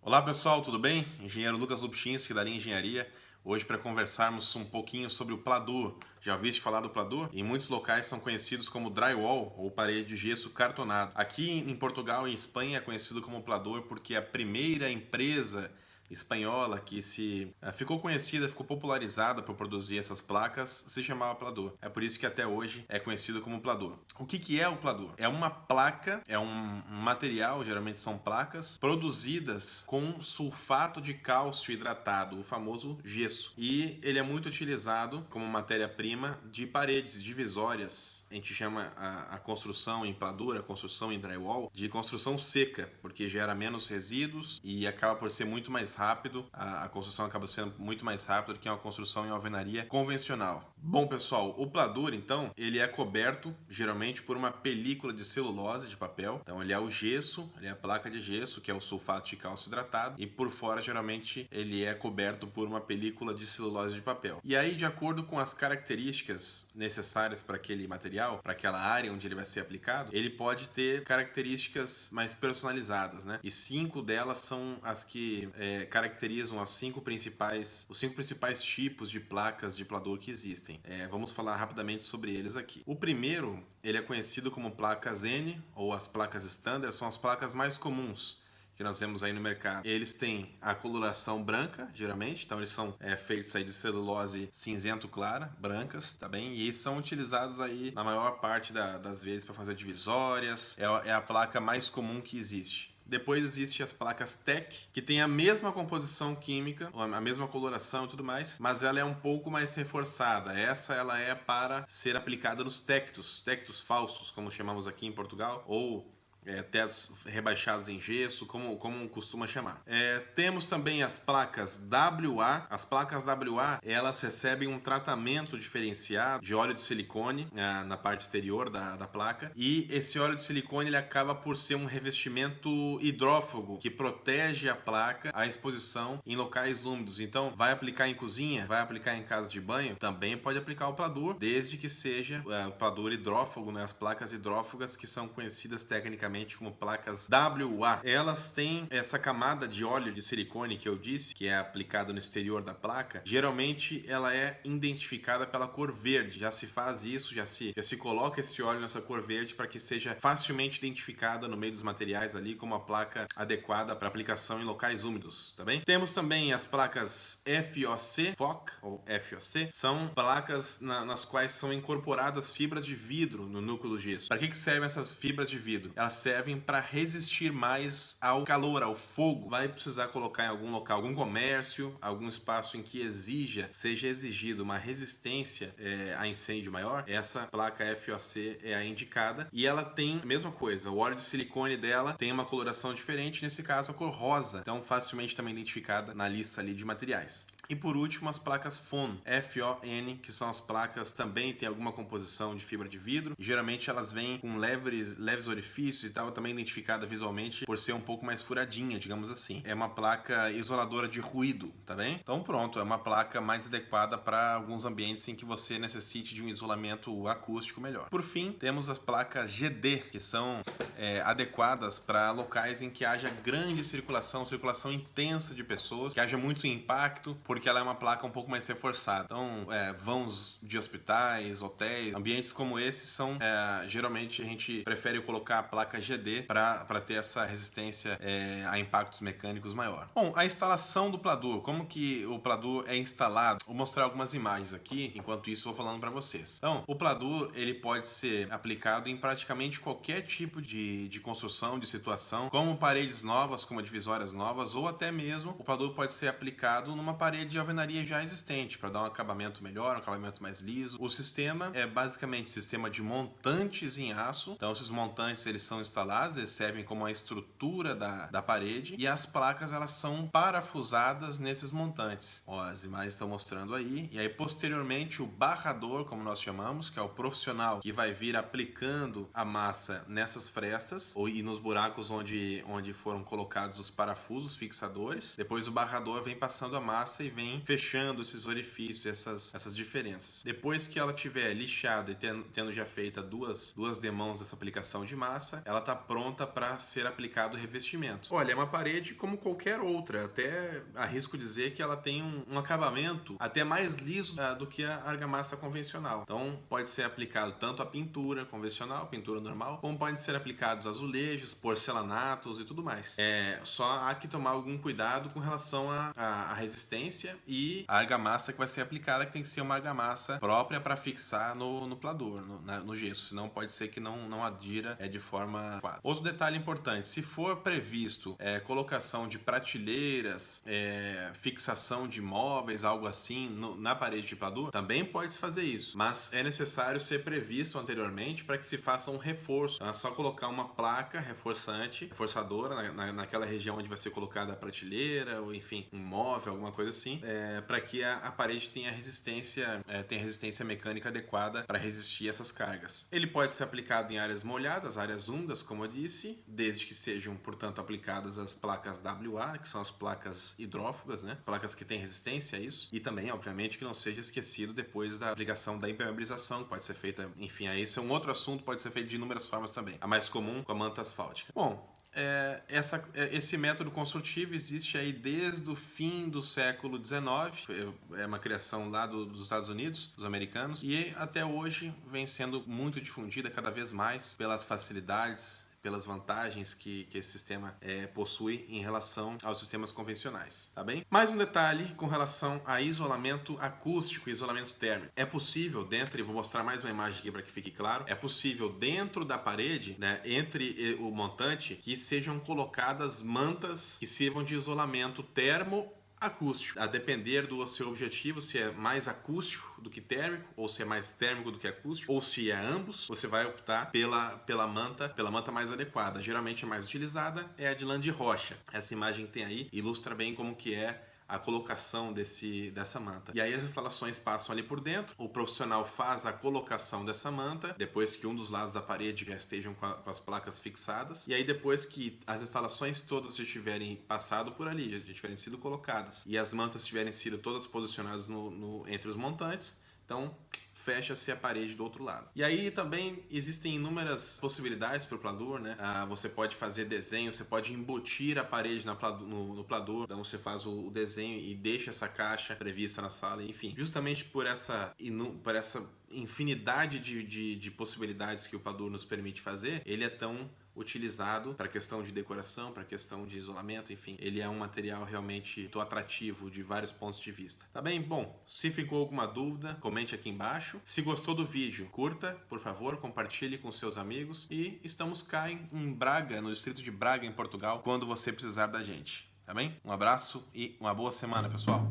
Olá pessoal, tudo bem? Engenheiro Lucas Lubchinski da linha Engenharia. Hoje para conversarmos um pouquinho sobre o Pladur. Já ouviste falar do Pladur? Em muitos locais são conhecidos como drywall ou parede de gesso cartonado. Aqui em Portugal e Espanha é conhecido como Pladur porque a primeira empresa espanhola que ficou conhecida, ficou popularizada por produzir essas placas, se chamava Pladur. É por isso que até hoje é conhecido como Pladur. O que é o Pladur? É uma placa, é um material, geralmente são placas, produzidas com sulfato de cálcio hidratado, o famoso gesso. E ele é muito utilizado como matéria-prima de paredes divisórias. A gente chama a construção em Pladur, a construção em drywall, de construção seca, porque gera menos resíduos e acaba por ser muito mais rápido. A construção acaba sendo muito mais rápida do que uma construção em alvenaria convencional. Bom, pessoal, o Pladur, então, ele é coberto geralmente por uma película de celulose de papel. Então, ele é o gesso, ele é a placa de gesso, que é o sulfato de cálcio hidratado, e por fora, geralmente, ele é coberto por uma película de celulose de papel. E aí, de acordo com as características necessárias para aquele material, para aquela área onde ele vai ser aplicado, ele pode ter características mais personalizadas, né? E 5 delas são as que caracterizam os 5 principais tipos de placas de Pladur que existem. Vamos falar rapidamente sobre eles aqui. O primeiro, ele é conhecido como placas N, ou as placas standard, são as placas mais comuns que nós vemos aí no mercado. Eles têm a coloração branca, geralmente, então eles são feitos aí de celulose cinzento clara, brancas, tá bem? E são utilizados aí na maior parte das vezes para fazer divisórias. É a placa mais comum que existe. Depois existem as placas TEC, que tem a mesma composição química, a mesma coloração e tudo mais, mas ela é um pouco mais reforçada. Ela é para ser aplicada nos tectos falsos, como chamamos aqui em Portugal, ou tetos rebaixados em gesso, como costuma chamar. Temos também as placas WA. As placas WA, elas recebem um tratamento diferenciado de óleo de silicone na parte exterior da placa, e esse óleo de silicone ele acaba por ser um revestimento hidrófugo que protege a placa à exposição em locais úmidos. Então, vai aplicar em cozinha, vai aplicar em casa de banho, também pode aplicar o Pladur, desde que seja o Pladur hidrófugo, né? As placas hidrófugas que são conhecidas tecnicamente como placas WA. Elas têm essa camada de óleo de silicone que eu disse, que é aplicada no exterior da placa. Geralmente ela é identificada pela cor verde. Já se faz isso, já se coloca esse óleo nessa cor verde para que seja facilmente identificada no meio dos materiais ali como a placa adequada para aplicação em locais úmidos, tá bem? Temos também as placas FOC, ou FOC, são placas nas quais são incorporadas fibras de vidro no núcleo do gesso. Para que servem essas fibras de vidro? Elas servem para resistir mais ao calor, ao fogo. Vai precisar colocar em algum local, algum comércio, algum espaço em que seja exigido uma resistência a incêndio maior. Essa placa FOC é a indicada, e ela tem a mesma coisa. O óleo de silicone dela tem uma coloração diferente, nesse caso a cor rosa, então facilmente também identificada na lista ali de materiais. E por último, as placas FON, F-O-N, que são as placas também tem alguma composição de fibra de vidro. E geralmente elas vêm com leves orifícios e tal, também identificada visualmente por ser um pouco mais furadinha, digamos assim. É uma placa isoladora de ruído, tá bem? Então pronto, é uma placa mais adequada para alguns ambientes em que você necessite de um isolamento acústico melhor. Por fim, temos as placas GD, que são adequadas para locais em que haja grande circulação intensa de pessoas, que haja muito impacto, porque ela é uma placa um pouco mais reforçada. Então, vãos de hospitais, hotéis, ambientes como esses são, geralmente a gente prefere colocar a placa GD para ter essa resistência a impactos mecânicos maior. Bom, a instalação do Pladur, como que o Pladur é instalado? Vou mostrar algumas imagens aqui, enquanto isso vou falando para vocês. Então, o Pladur, ele pode ser aplicado em praticamente qualquer tipo de construção, de situação, como paredes novas, como divisórias novas, ou até mesmo o Pladur pode ser aplicado numa parede de alvenaria já existente, para dar um acabamento melhor, um acabamento mais liso. O sistema é basicamente sistema de montantes em aço. Então esses montantes eles são instalados, eles servem como a estrutura da parede, e as placas elas são parafusadas nesses montantes. Ó, as imagens estão mostrando aí. E aí posteriormente o barrador, como nós chamamos, que é o profissional que vai vir aplicando a massa nessas frestas e nos buracos onde foram colocados os parafusos fixadores. Depois o barrador vem passando a massa e vem fechando esses orifícios, essas diferenças. Depois que ela tiver lixada e tendo já feita duas demãos dessa aplicação de massa, ela está pronta para ser aplicado o revestimento. Olha, é uma parede como qualquer outra, até arrisco dizer que ela tem um acabamento até mais liso do que a argamassa convencional. Então pode ser aplicado tanto a pintura convencional, pintura normal, como podem ser aplicados azulejos, porcelanatos e tudo mais. Só há que tomar algum cuidado com relação à resistência e a argamassa que vai ser aplicada, que tem que ser uma argamassa própria para fixar no pladur, no gesso, senão pode ser que não adira de forma adequada. Outro detalhe importante, se for previsto colocação de prateleiras, fixação de móveis, algo assim na parede de pladur, também pode-se fazer isso, mas é necessário ser previsto anteriormente para que se faça um reforço. Então é só colocar uma placa reforçadora naquela região onde vai ser colocada a prateleira, ou enfim, um móvel, alguma coisa assim, para que a parede tenha resistência mecânica adequada para resistir a essas cargas. Ele pode ser aplicado em áreas molhadas, áreas úmidas, como eu disse, desde que sejam, portanto, aplicadas as placas WA, que são as placas hidrófugas, né? Placas que têm resistência a isso, e também, obviamente, que não seja esquecido depois da aplicação da impermeabilização, que pode ser feita, enfim, esse é um outro assunto, pode ser feito de inúmeras formas também. A mais comum com a manta asfáltica. Bom, esse método construtivo existe aí desde o fim do século XIX, é uma criação lá dos Estados Unidos, dos americanos, e até hoje vem sendo muito difundida cada vez mais pelas facilidades, pelas vantagens que esse sistema possui em relação aos sistemas convencionais, tá bem? Mais um detalhe com relação a isolamento acústico e isolamento térmico. É possível vou mostrar mais uma imagem aqui para que fique claro, é possível dentro da parede, né, entre o montante, que sejam colocadas mantas que sirvam de isolamento acústico, a depender do seu objetivo, se é mais acústico do que térmico, ou se é mais térmico do que acústico, ou se é ambos, você vai optar pela manta mais adequada. Geralmente a mais utilizada é a de lã de rocha. Essa imagem que tem aí ilustra bem como que é a colocação dessa manta. E aí as instalações passam ali por dentro, o profissional faz a colocação dessa manta, depois que um dos lados da parede já estejam com as placas fixadas, e aí depois que as instalações todas já tiverem passado por ali, já tiverem sido colocadas, e as mantas tiverem sido todas posicionadas entre os montantes, então fecha-se a parede do outro lado. E aí também existem inúmeras possibilidades para o pladur, né? Você pode fazer desenho, você pode embutir a parede no pladur, então você faz o desenho e deixa essa caixa prevista na sala, enfim. Justamente por essa infinidade de possibilidades que o pladur nos permite fazer, ele é tão utilizado para questão de decoração, para questão de isolamento, enfim. Ele é um material realmente atrativo de vários pontos de vista. Tá bem? Bom, se ficou alguma dúvida, comente aqui embaixo. Se gostou do vídeo, curta, por favor, compartilhe com seus amigos. E estamos cá em Braga, no distrito de Braga, em Portugal, quando você precisar da gente. Tá bem? Um abraço e uma boa semana, pessoal!